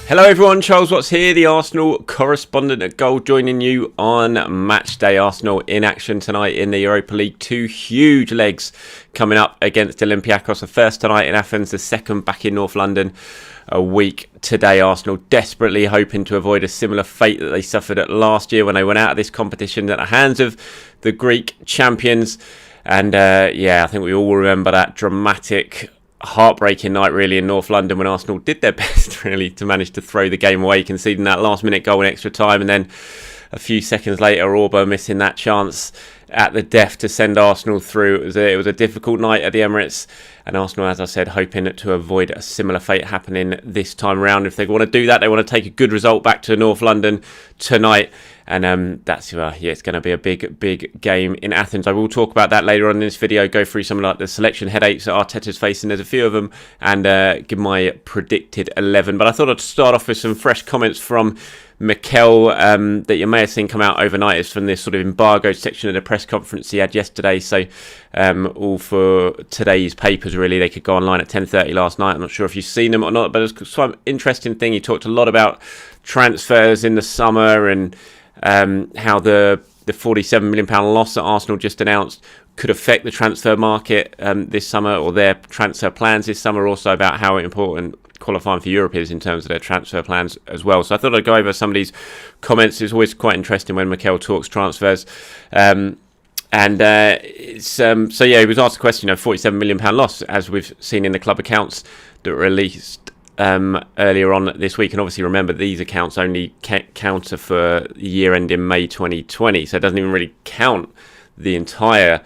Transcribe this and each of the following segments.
Hello everyone, Charles Watts here, the Arsenal correspondent at Goal, joining you on match day. Arsenal in action tonight in the Europa League. Two huge legs coming up against Olympiacos. The first tonight in Athens, the second back in North London a week today. Arsenal desperately hoping to avoid a similar fate that they suffered at last year when they went out of this competition at the hands of the Greek champions. And I think we all remember that dramatic, heartbreaking night really in North London when Arsenal did their best really to manage to throw the game away, conceding that last minute goal in extra time, and then a few seconds later Aubameyang missing that chance at the death to send Arsenal through. It was a difficult night at the Emirates, and Arsenal, as I said, hoping to avoid a similar fate happening this time around. If they want to do that, they want to take a good result back to North London tonight. And that's it's going to be a big game in Athens. I will talk about that later on in this video, go through some of like the selection headaches that Arteta's facing. There's a few of them, and give my predicted 11. But I thought I'd start off with some fresh comments from Mikel that you may have seen come out overnight. It's from this sort of embargoed section of the press conference he had yesterday. So all for today's papers really. They could go online at 10:30 last night. I'm not sure if you've seen them or not, but it's quite an interesting thing. He talked a lot about transfers in the summer and how the £47 million loss that Arsenal just announced could affect the transfer market this summer, or their transfer plans this summer. Also about how important qualifying for Europe is in terms of their transfer plans as well. So I thought I'd go over some of these comments. It's always quite interesting when Mikel talks transfers. He was asked a question, £47 million loss, as we've seen in the club accounts that were released earlier on this week. And obviously remember, these accounts only counter for the year end in May 2020, so it doesn't even really count the entire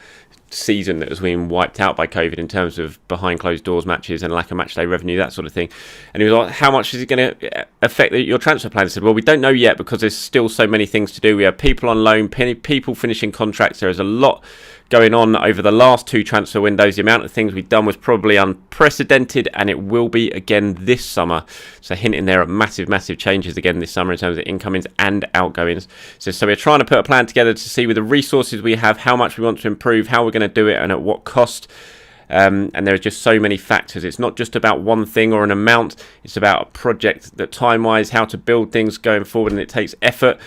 season that was being wiped out by COVID in terms of behind closed doors matches and lack of match day revenue, that sort of thing. And he was like, how much is it going to affect your transfer plan? I said, well, we don't know yet because there's still so many things to do. We have people on loan, people finishing contracts. There is a lot going on over the last two transfer windows. The amount of things we've done was probably unprecedented, and it will be again this summer. So hinting there at massive changes again this summer in terms of incomings and outgoings. So we're trying to put a plan together to see with the resources we have how much we want to improve, how we're going to do it, and at what cost. And there are just so many factors. It's not just about one thing or an amount. It's about a project that time-wise, how to build things going forward, and it takes effort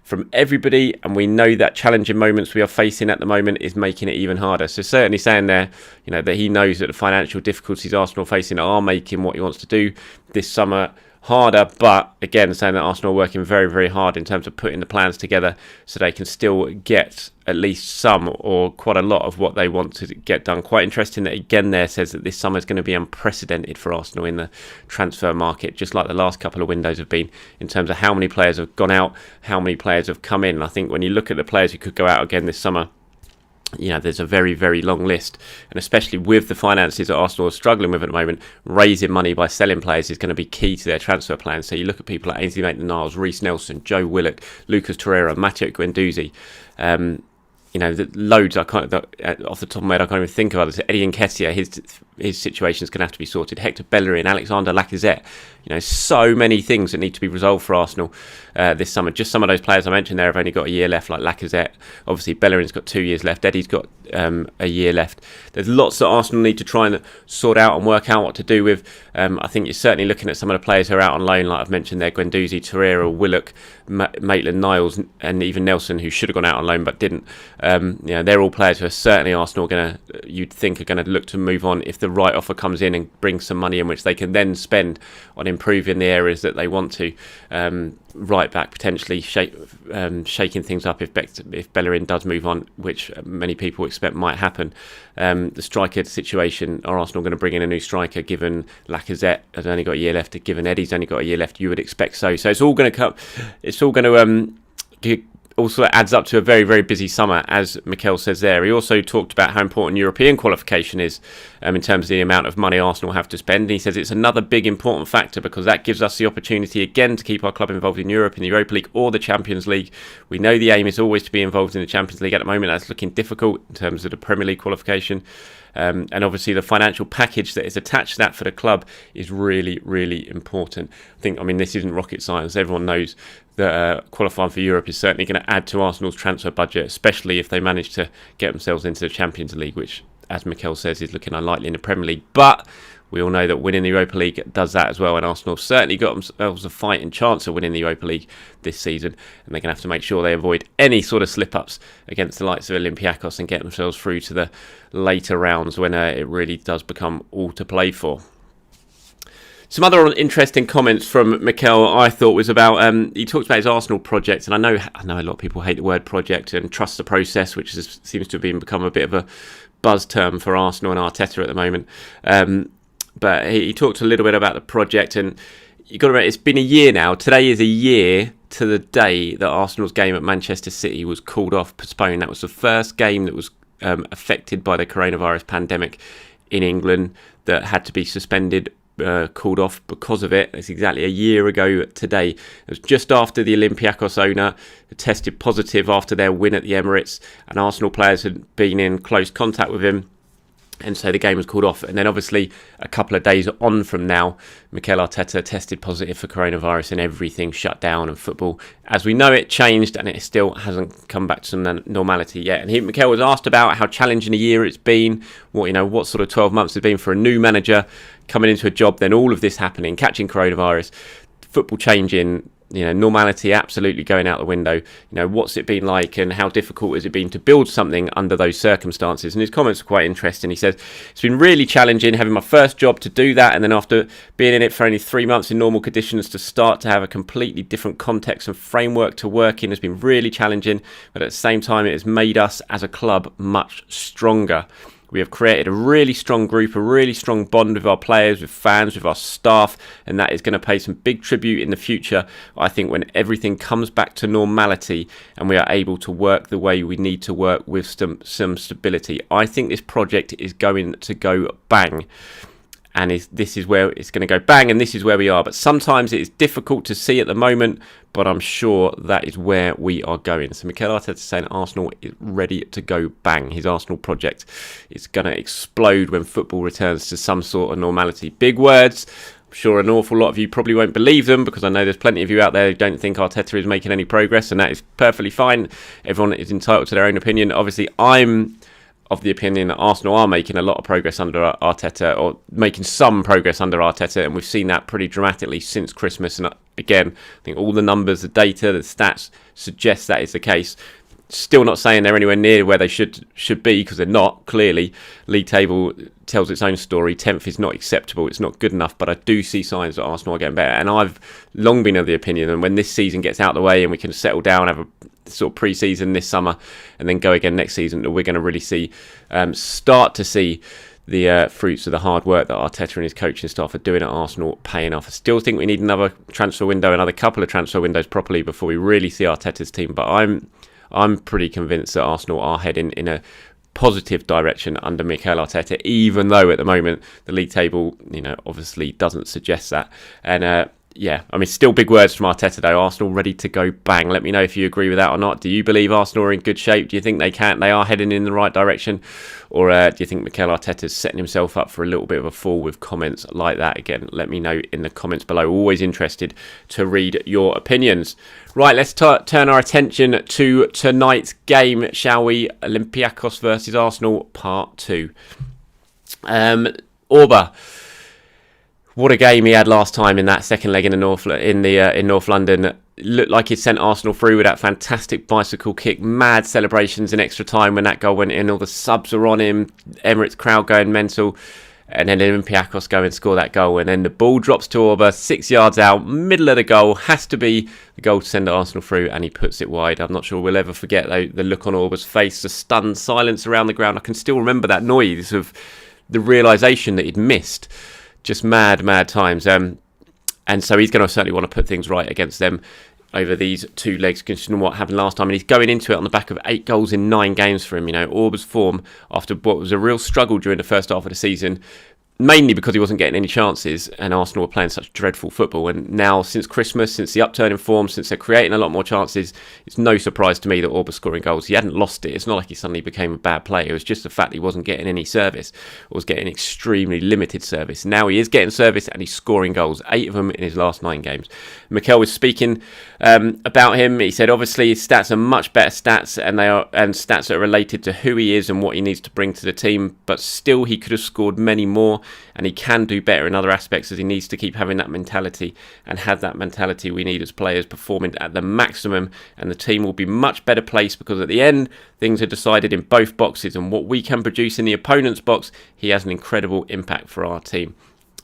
from everybody, and we know that challenging moments we are facing at the moment is making it even harder. So certainly saying there, that he knows that the financial difficulties Arsenal are facing are making what he wants to do this summer harder, but again saying that Arsenal are working very hard in terms of putting the plans together so they can still get at least some or quite a lot of what they want to get done. Quite interesting that again there says that this summer is going to be unprecedented for Arsenal in the transfer market, just like the last couple of windows have been, in terms of how many players have gone out, how many players have come in. And I think when you look at the players who could go out again this summer, there's a very long list, and especially with the finances that Arsenal are struggling with at the moment, raising money by selling players is going to be key to their transfer plans. So you look at people like Ainsley Maitland-Niles, Reece Nelson, Joe Willock, Lucas Torreira, Matteo Guendouzi, the loads I can't, off the top of my head I can't even think of others. Eddie Nketiah, his situation is going to have to be sorted. Hector Bellerin, Alexander Lacazette. So many things that need to be resolved for Arsenal this summer. Just some of those players I mentioned there have only got a year left, like Lacazette. Obviously, Bellerin's got 2 years left. Eddie's got a year left. There's lots that Arsenal need to try and sort out and work out what to do with. I think you're certainly looking at some of the players who are out on loan, like I've mentioned there, Guendouzi, Torreira, Willock, Maitland-Niles, and even Nelson, who should have gone out on loan but didn't. They're all players who are certainly Arsenal you'd think are going to look to move on if the right offer comes in and brings some money in, which they can then spend on improving the areas that they want to. Right back, potentially shaking things up if Bellerin does move on, which many people expect might happen. The striker situation, are Arsenal going to bring in a new striker given Lacazette has only got a year left, given Eddie's only got a year left? You would expect so. So it's all going to come. It's all going to also adds up to a very busy summer, as Mikel says there. He also talked about how important European qualification is in terms of the amount of money Arsenal have to spend. And he says it's another big important factor because that gives us the opportunity again to keep our club involved in Europe, in the Europa League or the Champions League. We know the aim is always to be involved in the Champions League. At the moment, that's looking difficult in terms of the Premier League qualification. And obviously the financial package that is attached to that for the club is really important. This isn't rocket science. Everyone knows that qualifying for Europe is certainly going to add to Arsenal's transfer budget, especially if they manage to get themselves into the Champions League, which as Mikel says, is looking unlikely in the Premier League. But we all know that winning the Europa League does that as well, and Arsenal certainly got themselves a fighting chance of winning the Europa League this season, and they're going to have to make sure they avoid any sort of slip-ups against the likes of Olympiacos and get themselves through to the later rounds when it really does become all to play for. Some other interesting comments from Mikel I thought was about, he talked about his Arsenal project, and I know a lot of people hate the word project and trust the process, which seems to have become a bit of a buzz term for Arsenal and Arteta at the moment. But he talked a little bit about the project, and you've got to remember, it's been a year now. Today is a year to the day that Arsenal's game at Manchester City was called off, postponed. That was the first game that was affected by the coronavirus pandemic in England that had to be suspended, called off because of it. It's exactly a year ago today. It was just after the Olympiacos owner tested positive after their win at the Emirates, and Arsenal players had been in close contact with him. And so the game was called off. And then obviously a couple of days on from now, Mikel Arteta tested positive for coronavirus and everything shut down, and football, as we know it, changed, and it still hasn't come back to normality yet. And Mikel was asked about how challenging a year it's been, what sort of 12 months it's been for a new manager coming into a job, then all of this happening, catching coronavirus, football changing, normality absolutely going out the window. What's it been like, and how difficult has it been to build something under those circumstances? And his comments are quite interesting. He says, it's been really challenging having my first job to do that, and then after being in it for only 3 months in normal conditions, to start to have a completely different context and framework to work in has been really challenging, but at the same time it has made us as a club much stronger. We have created a really strong group, a really strong bond with our players, with fans, with our staff, and that is going to pay some big tribute in the future, I think, when everything comes back to normality and we are able to work the way we need to work with some stability. I think this project is going to go bang. And this is where it's going to go bang, and this is where we are. But sometimes it is difficult to see at the moment, but I'm sure that is where we are going. So Mikel Arteta is saying Arsenal is ready to go bang. His Arsenal project is going to explode when football returns to some sort of normality. Big words. I'm sure an awful lot of you probably won't believe them, because I know there's plenty of you out there who don't think Arteta is making any progress, and that is perfectly fine. Everyone is entitled to their own opinion. Obviously, I'm of the opinion that Arsenal are making a lot of progress under Arteta, or making some progress under Arteta, and we've seen that pretty dramatically since Christmas. And again, I think all the numbers, the data, the stats suggest that is the case. Still not saying they're anywhere near where they should be, because they're not, clearly. League table tells its own story. 10th is not acceptable. It's not good enough, but I do see signs that Arsenal are getting better. And I've long been of the opinion that when this season gets out of the way and we can settle down, have a sort of pre-season this summer, and then go again next season, that we're going to really start to see the fruits of the hard work that Arteta and his coaching staff are doing at Arsenal paying off. I still think we need another transfer window, another couple of transfer windows properly, before we really see Arteta's team. But I'm pretty convinced that Arsenal are heading in a positive direction under Mikel Arteta, even though at the moment the league table, obviously doesn't suggest that. And still big words from Arteta though. Arsenal ready to go bang. Let me know if you agree with that or not. Do you believe Arsenal are in good shape? Do you think they are heading in the right direction? Or do you think Mikel Arteta's setting himself up for a little bit of a fall with comments like that? Again, let me know in the comments below. Always interested to read your opinions. Right, let's turn our attention to tonight's game, shall we? Olympiacos versus Arsenal, part 2. Auba. What a game he had last time in that second leg in North London. It looked like he'd sent Arsenal through with that fantastic bicycle kick. Mad celebrations in extra time when that goal went in. All the subs were on him. Emirates crowd going mental. And then Olympiacos go and score that goal. And then the ball drops to Auba, 6 yards out, middle of the goal. Has to be the goal to send Arsenal through, and he puts it wide. I'm not sure we'll ever forget the look on Auba's face, the stunned silence around the ground. I can still remember that noise of the realisation that he'd missed. Just mad times. And so he's going to certainly want to put things right against them over these 2 legs, considering what happened last time. And he's going into it on the back of 8 goals in 9 games for him. Auba's form, after what was a real struggle during the first half of the season, mainly because he wasn't getting any chances and Arsenal were playing such dreadful football. And now, since Christmas, since the upturn in form, since they're creating a lot more chances, it's no surprise to me that Auba's scoring goals. He hadn't lost it. It's not like he suddenly became a bad player. It was just the fact he wasn't getting any service, or was getting extremely limited service. Now he is getting service and he's scoring goals, 8 of them in his last 9 games. Mikel was speaking about him. He said obviously his stats are much better stats, and stats that are related to who he is and what he needs to bring to the team, but still he could have scored many more, and he can do better in other aspects, as he needs to keep having that mentality and have that mentality we need as players, performing at the maximum, and the team will be much better placed, because at the end things are decided in both boxes, and what we can produce in the opponent's box, he has an incredible impact for our team.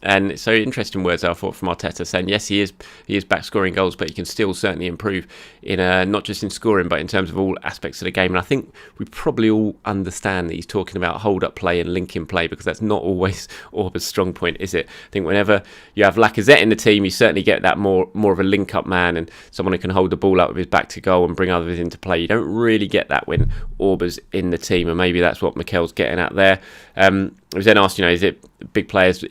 And so interesting words, I thought, from Arteta, saying yes, he is back scoring goals, but he can still certainly improve in not just in scoring, but in terms of all aspects of the game. And I think we probably all understand that he's talking about hold-up play and linking play, because that's not always Auba's strong point, is it? I think whenever you have Lacazette in the team, you certainly get that more of a link-up man and someone who can hold the ball up with his back to goal and bring others into play. You don't really get that when Auba's in the team, and maybe that's what Mikel's getting at there. I was then asked, is it big players?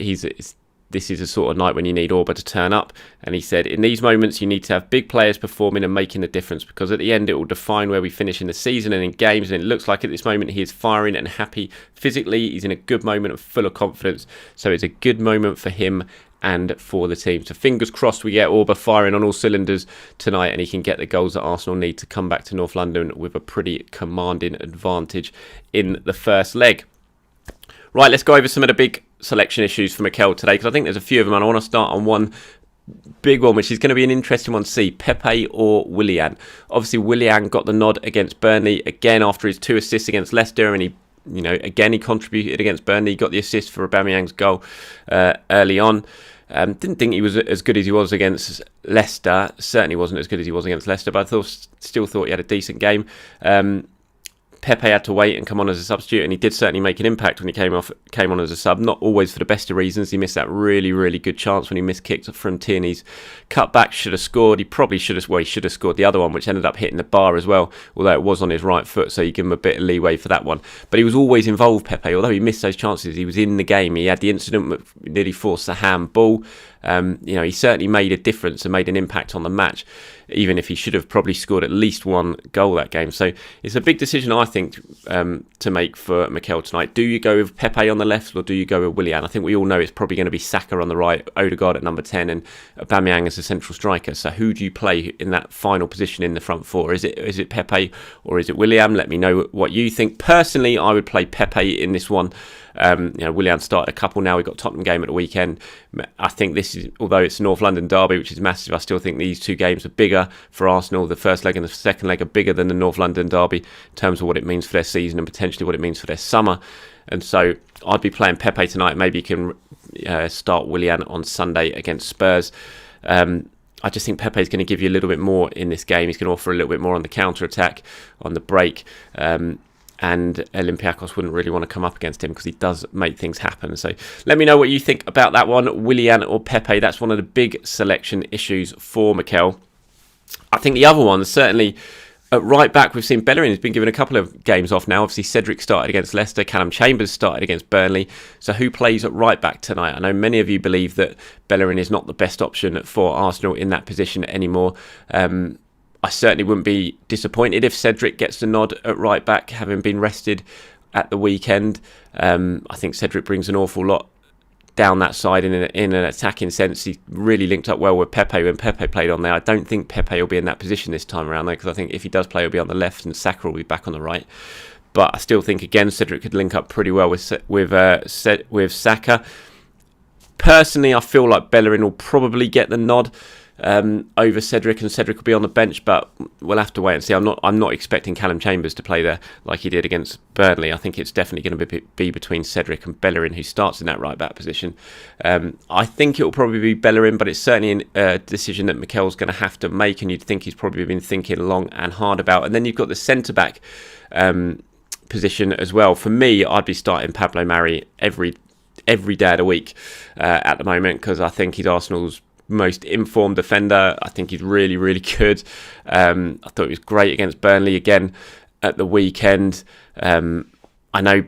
This is a sort of night when you need Auba to turn up. And he said, in these moments, you need to have big players performing and making a difference, because at the end, it will define where we finish in the season and in games. And it looks like at this moment, he is firing and happy physically. He's in a good moment and full of confidence. So it's a good moment for him and for the team. So fingers crossed we get Auba firing on all cylinders tonight, and he can get the goals that Arsenal need to come back to North London with a pretty commanding advantage in the first leg. Right, let's go over some of the big selection issues for Mikel today, because I think there's a few of them, and I want to start on one big one, which is going to be an interesting one to see: Pepe or Willian. Obviously, Willian got the nod against Burnley again after his 2 assists against Leicester, and he contributed against Burnley. He got the assist for Aubameyang's goal early on. Didn't think he was as good as he was against Leicester. Certainly wasn't as good as he was against Leicester, but I still thought he had a decent game. Pepe had to wait and come on as a substitute, and he did certainly make an impact when he came on as a sub. Not always for the best of reasons. He missed that really, really good chance when he miskicked from Tierney's cutback. Should have scored. He probably should have. Well, he should have scored the other one, which ended up hitting the bar as well, although it was on his right foot, so you give him a bit of leeway for that one. But he was always involved, Pepe. Although he missed those chances, he was in the game. He had the incident that nearly forced the handball. He certainly made a difference and made an impact on the match, even if he should have probably scored at least one goal that game. So it's a big decision, I think, to make for Mikel tonight. Do you go with Pepe on the left, or do you go with Willian? I think we all know it's probably going to be Saka on the right, Odegaard at number 10, and Aubameyang as a central striker. So who do you play in that final position in the front four? Is it Pepe or is it Willian? Let me know what you think. Personally, I would play Pepe in this one. Willian started a couple now. We've got Tottenham game at the weekend. I think this is, although it's North London derby, which is massive, I still think these 2 games are bigger for Arsenal. The first leg and the second leg are bigger than the North London derby in terms of what it means for their season and potentially what it means for their summer. And so I'd be playing Pepe tonight. Maybe you can start Willian on Sunday against Spurs. I just think Pepe is going to give you a little bit more in this game. He's going to offer a little bit more on the counter-attack, on the break. And Olympiacos wouldn't really want to come up against him because he does make things happen. So let me know what you think about that one, Willian or Pepe. That's one of the big selection issues for Mikel. I think the other one, certainly at right back, we've seen Bellerin has been given a couple of games off now. Obviously, Cedric started against Leicester. Callum Chambers started against Burnley. So who plays at right back tonight? I know many of you believe that Bellerin is not the best option for Arsenal in that position anymore. I certainly wouldn't be disappointed if Cedric gets the nod at right back, having been rested at the weekend. I think Cedric brings an awful lot down that side in an attacking sense. He really linked up well with Pepe when Pepe played on there. I don't think Pepe will be in that position this time around, though, because I think if he does play, he'll be on the left and Saka will be back on the right. But I still think, again, Cedric could link up pretty well with Saka. Personally, I feel like Bellerin will probably get the nod over Cedric, and Cedric will be on the bench, but we'll have to wait and see. I'm not expecting Callum Chambers to play there like he did against Burnley. I think it's definitely going to be between Cedric and Bellerin, who starts in that right back position. I think it will probably be Bellerin, but it's certainly a decision that Mikel's going to have to make, and you'd think he's probably been thinking long and hard about. And then you've got the centre back position as well. For me, I'd be starting Pablo Mari every day of the week at the moment, because I think he's Arsenal's most informed defender. I think he's really, really good. I thought he was great against Burnley again at the weekend. I know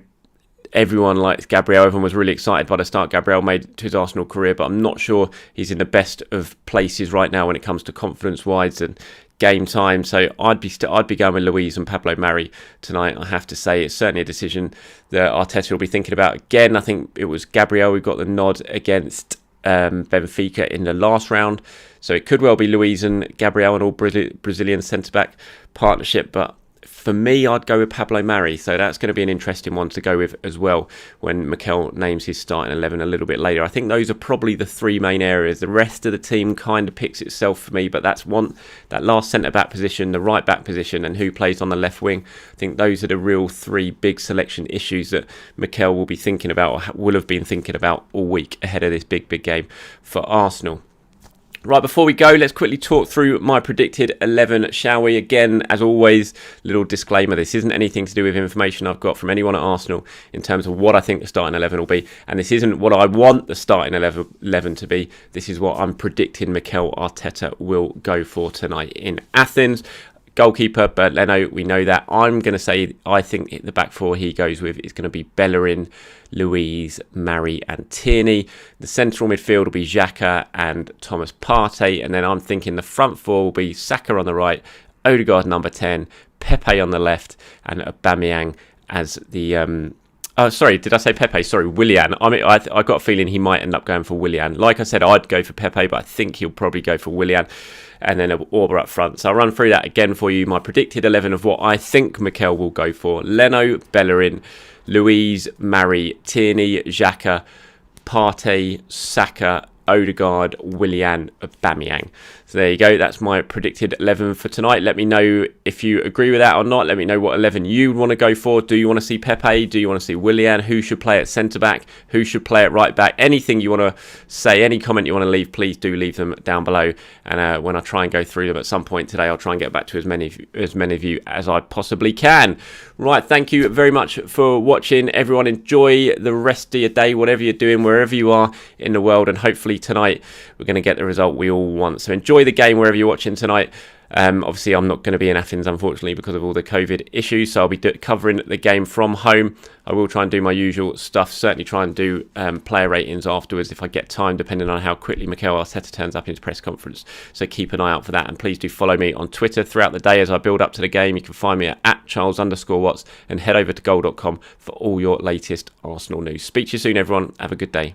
everyone likes Gabriel. Everyone was really excited by the start Gabriel made to his Arsenal career, but I'm not sure he's in the best of places right now when it comes to confidence-wise and game time. So I'd be going with Luiz and Pablo Mari tonight. I have to say it's certainly a decision that Arteta will be thinking about again. I think it was Gabriel who got the nod against Benfica in the last round, so it could well be Luiz and Gabriel, an all Brazilian centre-back partnership, but for me, I'd go with Pablo Mari, so that's going to be an interesting one to go with as well when Mikel names his starting 11 a little bit later. I think those are probably the three main areas. The rest of the team kind of picks itself for me, but that's that last centre-back position, the right-back position, and who plays on the left wing. I think those are the real three big selection issues that Mikel will be thinking about, or will have been thinking about all week ahead of this big game for Arsenal. Right, before we go, let's quickly talk through my predicted 11, shall we? Again, as always, little disclaimer, this isn't anything to do with information I've got from anyone at Arsenal in terms of what I think the starting 11 will be, and this isn't what I want the starting 11 to be. This is what I'm predicting Mikel Arteta will go for tonight in Athens. Goalkeeper, but Leno, we know that. I'm going to say I think the back four he goes with is going to be Bellerin, Luiz, Mari and Tierney. The central midfield will be Xhaka and Thomas Partey. And then I'm thinking the front four will be Saka on the right, Odegaard number 10, Pepe on the left and Aubameyang as the... Oh, sorry, did I say Pepe? Sorry, Willian. I mean, I got a feeling he might end up going for Willian. Like I said, I'd go for Pepe, but I think he'll probably go for Willian. And then Auba up front. So I'll run through that again for you. My predicted 11 of what I think Mikel will go for. Leno, Bellerin, Luiz, Mari, Tierney, Xhaka, Partey, Saka, Odegaard, Willian, Aubameyang. So there you go. That's my predicted 11 for tonight. Let me know if you agree with that or not. Let me know what 11 you want to go for. Do you want to see Pepe? Do you want to see Willian? Who should play at centre-back? Who should play at right-back? Anything you want to say, any comment you want to leave, please do leave them down below. And when I try and go through them at some point today, I'll try and get back to as many of you as I possibly can. Right, thank you very much for watching. Everyone, enjoy the rest of your day, whatever you're doing, wherever you are in the world. And hopefully tonight we're going to get the result we all want. So enjoy the game wherever you're watching tonight. Obviously, I'm not going to be in Athens, unfortunately, because of all the COVID issues. So I'll be covering the game from home. I will try and do my usual stuff. Certainly try and do player ratings afterwards if I get time, depending on how quickly Mikel Arteta turns up in his press conference. So keep an eye out for that. And please do follow me on Twitter throughout the day as I build up to the game. You can find me at @Charles_Watts and head over to goal.com for all your latest Arsenal news. Speak to you soon, everyone. Have a good day.